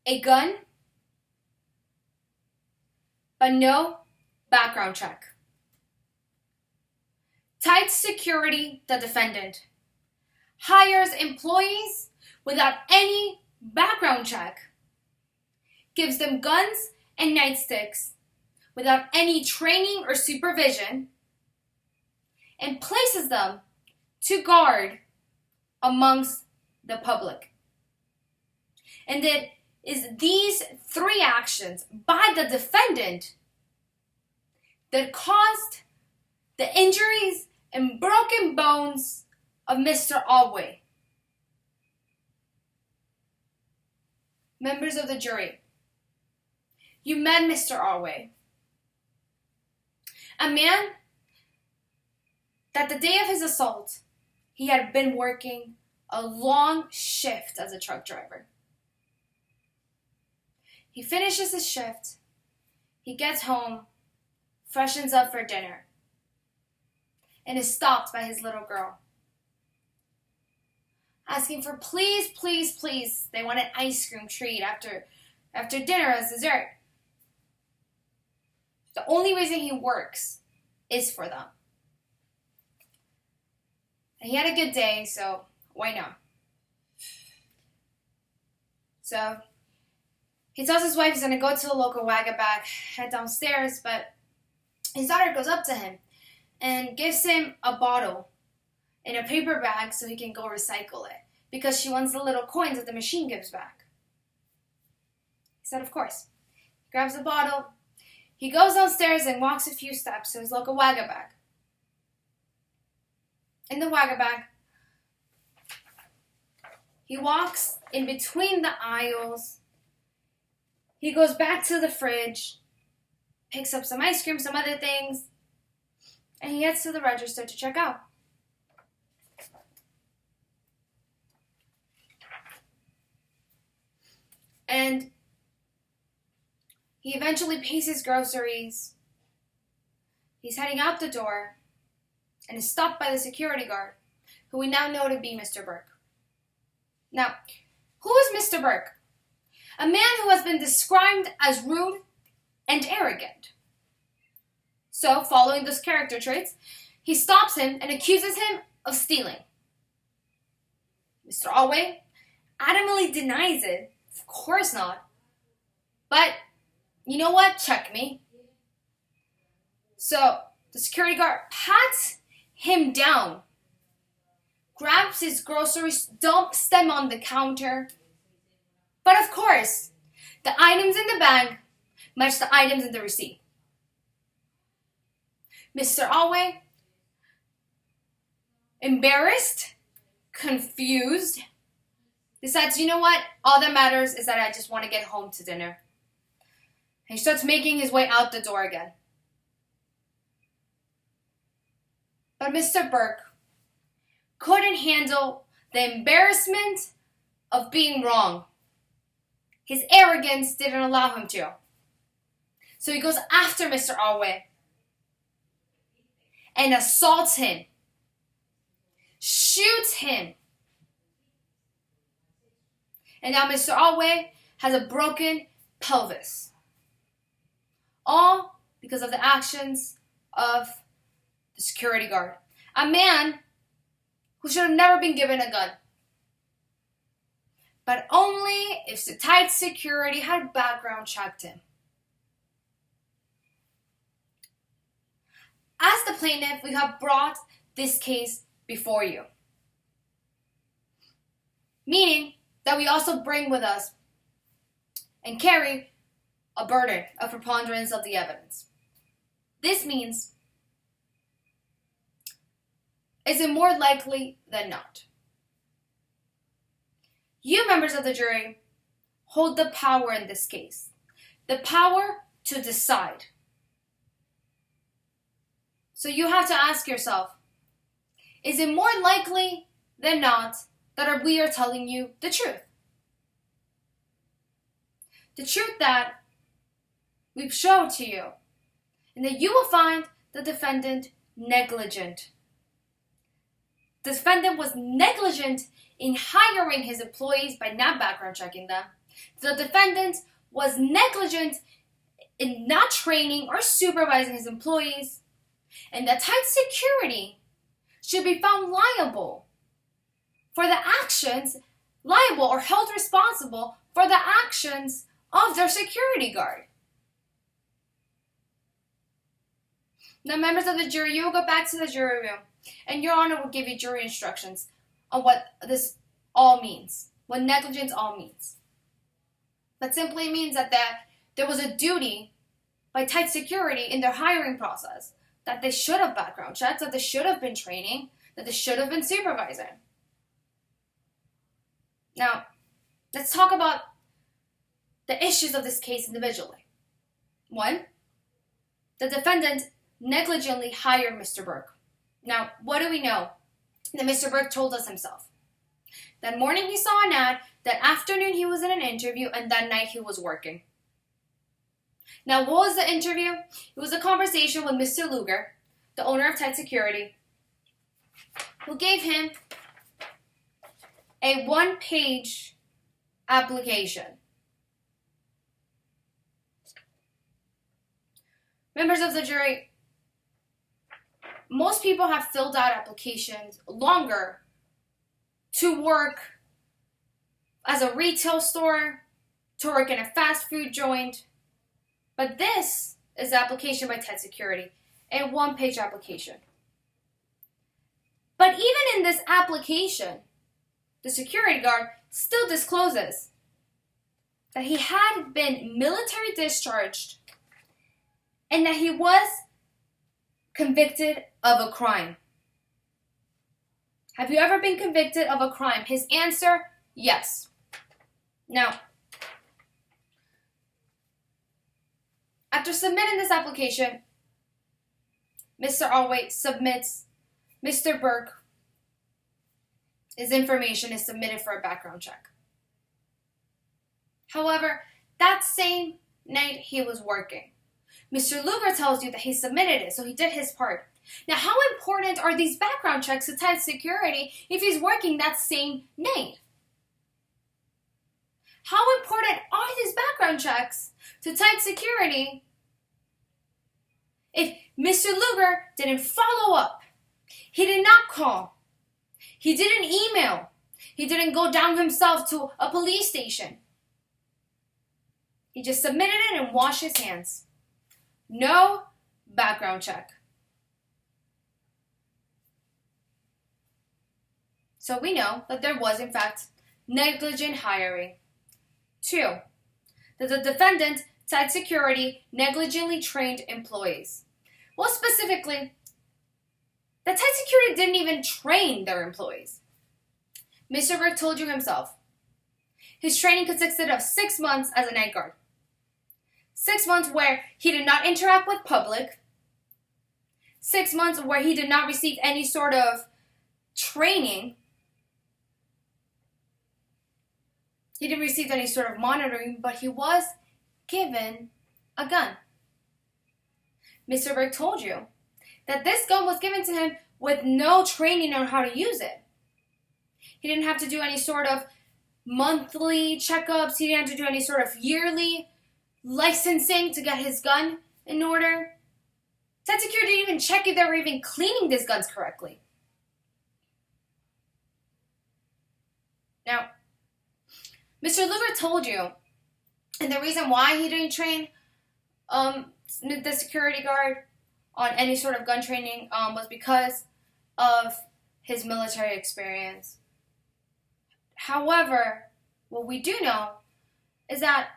a gun, but no background check. Tight security, the defendant hires employees without any background check, gives them guns and nightsticks without any training or supervision, and places them to guard amongst the public. And it is these three actions by the defendant that caused the injuries and broken bones of Mr. Otway. Members of the jury, you met Mr. Otway, a man that the day of his assault, he had been working a long shift as a truck driver. He finishes his shift, he gets home, freshens up for dinner, and is stopped by his little girl, asking for please, please, please. They want an ice cream treat after dinner as dessert. The only reason he works is for them. And he had a good day, so why not? So he tells his wife he's going to go to the local Wagaback, head downstairs, but his daughter goes up to him and gives him a bottle in a paper bag so he can go recycle it because she wants the little coins that the machine gives back. He said, of course. He grabs the bottle. He goes downstairs and walks a few steps to his local Wagaback. In the Wagaback, he walks in between the aisles. He goes back to the fridge, picks up some ice cream, some other things, and he heads to the register to check out. And he eventually pays his groceries. He's heading out the door and is stopped by the security guard, who we now know to be Mr. Burke. Now, who is Mr. Burke? A man who has been described as rude and arrogant. So, following those character traits, he stops him and accuses him of stealing. Mr. Otway adamantly denies it. Of course not. But, you know what? Check me. So, the security guard pats him down, grabs his groceries, dumps them on the counter. But of course, the items in the bag match the items in the receipt. Mr. Otway, embarrassed, confused, decides, you know what? All that matters is that I just want to get home to dinner. And he starts making his way out the door again. But Mr. Burke couldn't handle the embarrassment of being wrong. His arrogance didn't allow him to. So he goes after Mr. Otway and assaults him, shoots him. And now Mr. Otway has a broken pelvis. All because of the actions of the security guard. A man who should have never been given a gun. But only if the tight security had background checked him. As the plaintiff, we have brought this case before you. Meaning that we also bring with us and carry a burden of preponderance of the evidence. This means, is it more likely than not? You, members of the jury, hold the power in this case. The power to decide. So you have to ask yourself, is it more likely than not that we are telling you the truth? The truth that we've shown to you, and that you will find the defendant negligent. The defendant was negligent in hiring his employees by not background checking them, The defendant was negligent in not training or supervising his employees, and that tight security should be found liable or held responsible for the actions of their security guard. Now, members of the jury, you will go back to the jury room, and Your Honor will give you jury instructions on what this all means, what negligence all means. That simply means that there was a duty by tight security in their hiring process, that they should have background checks, that they should have been training, that they should have been supervising. Now, let's talk about the issues of this case individually. 1, the defendant negligently hired Mr. Burke. Now, what do we know? That Mr. Burke told us himself. That morning he saw an ad, that afternoon he was in an interview, and that night he was working. Now, what was the interview? It was a conversation with Mr. Luger, the owner of Tight Security, who gave him a 1-page application. Members of the jury, most people have filled out applications longer to work as a retail store, to work in a fast food joint. But this is the application by Tight Security, a 1-page application. But even in this application, the security guard still discloses that he had been military discharged and that he was convicted of a crime. Have you ever been convicted of a crime? His answer, yes. Now, after submitting this application, Mr. Otway submits Mr. Burke. His information is submitted for a background check. However, that same night he was working. Mr. Luger tells you that he submitted it, so he did his part. Now, how important are these background checks to Tight Security if he's working that same night? How important are these background checks to Tight Security if Mr. Luger didn't follow up? He did not call. He didn't email. He didn't go down himself to a police station. He just submitted it and washed his hands. No background check. So we know that there was, in fact, negligent hiring. 2, that the defendant, Tight Security, negligently trained employees. Well, specifically, the Tight Security didn't even train their employees. Mr. Burke told you himself. His training consisted of 6 months as a night guard. 6 months where he did not interact with public. 6 months where he did not receive any sort of training. He didn't receive any sort of monitoring, but he was given a gun. Mr. Burke told you that this gun was given to him with no training on how to use it. He didn't have to do any sort of monthly checkups. He didn't have to do any sort of yearly licensing to get his gun in order. Tight Security didn't even check if they were even cleaning these guns correctly. Now, Mr. Luger told you, and the reason why he didn't train the security guard on any sort of gun training was because of his military experience. However, what we do know is that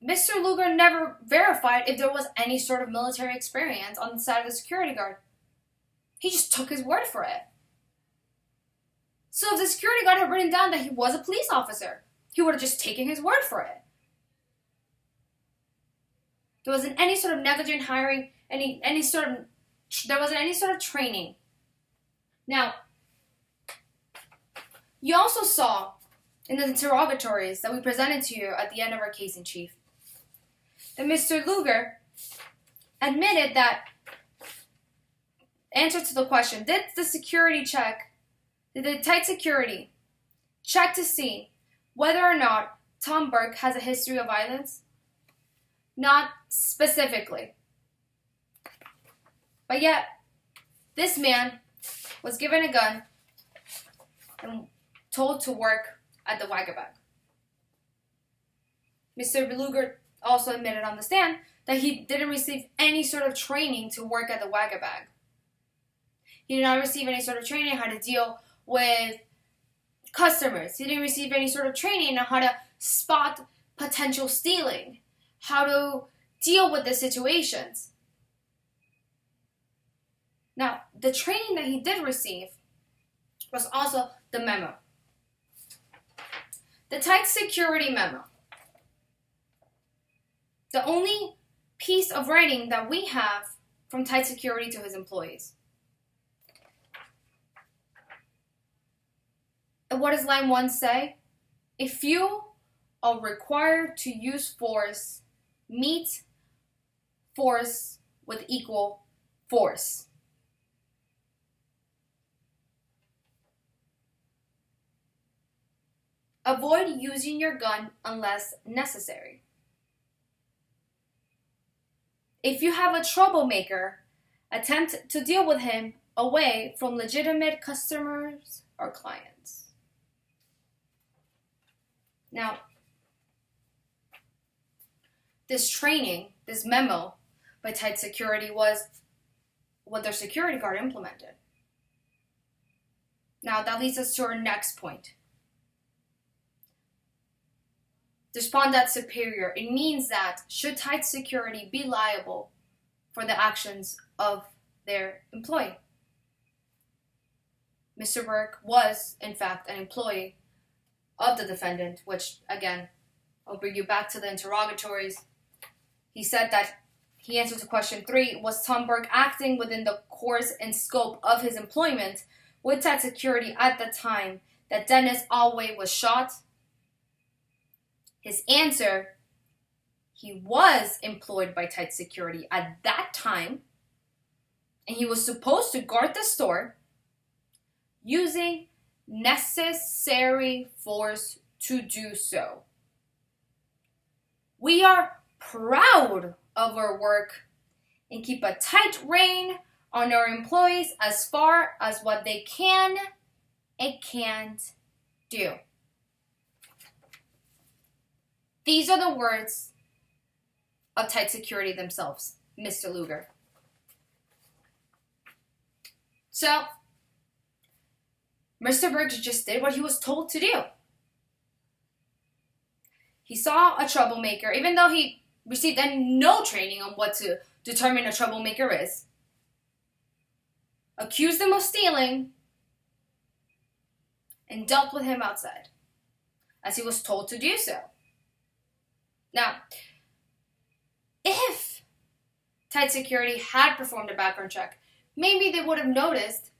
Mr. Luger never verified if there was any sort of military experience on the side of the security guard. He just took his word for it. So if the security guard had written down that he was a police officer, he would have just taken his word for it. There wasn't any sort of negligent hiring, there wasn't any sort of training. Now, you also saw in the interrogatories that we presented to you at the end of our case in chief that Mr. Luger admitted that, answer to the question, did the Tight Security check to see whether or not Tom Burke has a history of violence? Not specifically. But yet, this man was given a gun and told to work at the Wagabag. Mr. Luger also admitted on the stand that he didn't receive any sort of training to work at the Wagabag. He did not receive any sort of training on how to deal with customers. He didn't receive any sort of training on how to spot potential stealing, how to deal with the situations. Now, the training that he did receive was also the memo. The tight security memo. The only piece of writing that we have from tight security to his employees. And what does line 1 say? If you are required to use force, meet force with equal force. Avoid using your gun unless necessary. If you have a troublemaker, attempt to deal with him away from legitimate customers or clients. Now, this training, this memo by tight security was what their security guard implemented. Now, that leads us to our next point. Respondent superior. It means that should tight security be liable for the actions of their employee? Mr. Burke was, in fact, an employee of the defendant, which, again, I'll bring you back to the interrogatories. He said that he answered to question 3, was Tom Burke acting within the course and scope of his employment with tight security at the time that Dennis Otway was shot? His answer, he was employed by tight security at that time, and he was supposed to guard the store using necessary force to do so. We are proud of our work and keep a tight rein on our employees as far as what they can and can't do. These are the words of tight security themselves, Mr. Luger. So, Mr. Burke just did what he was told to do. He saw a troublemaker, even though he received no training on what to determine a troublemaker is, accused him of stealing, and dealt with him outside, as he was told to do so. Now, if tight security had performed a background check, maybe they would have noticed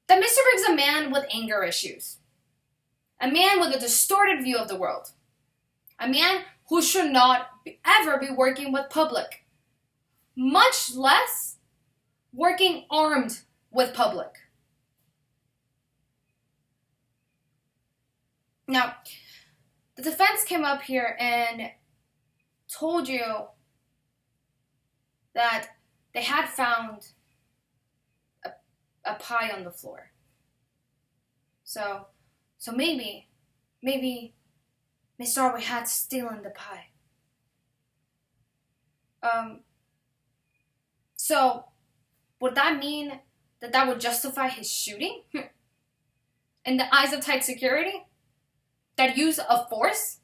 that Mr. Burke's a man with anger issues, a man with a distorted view of the world, a man who should not ever be working with public, much less working armed with public. Now, the defense came up here and told you that they had found a pie on the floor. So maybe Mr. Otway had stolen the pie. So would that mean that would justify his shooting? In the eyes of tight security? That use of force?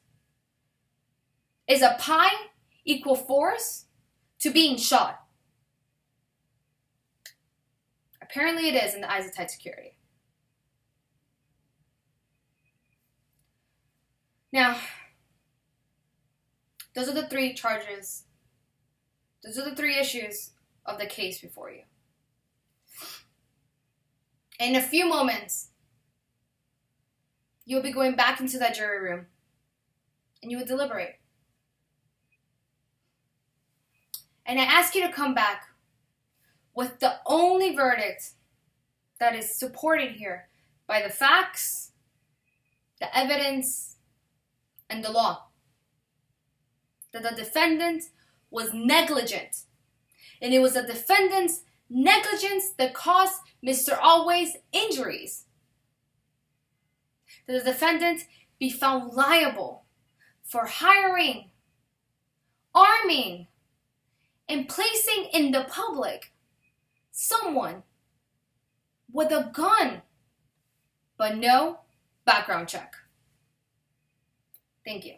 Is a pie equal force to being shot? Apparently it is in the eyes of tight security. Now, those are the 3 charges. Those are the 3 issues of the case before you. In a few moments, you'll be going back into that jury room and you will deliberate. And I ask you to come back with the only verdict that is supported here by the facts, the evidence, and the law. That the defendant was negligent. And it was the defendant's negligence that caused Mr. Otway's injuries. That the defendant be found liable for hiring, arming, and placing in the public someone with a gun, but no background check. Thank you.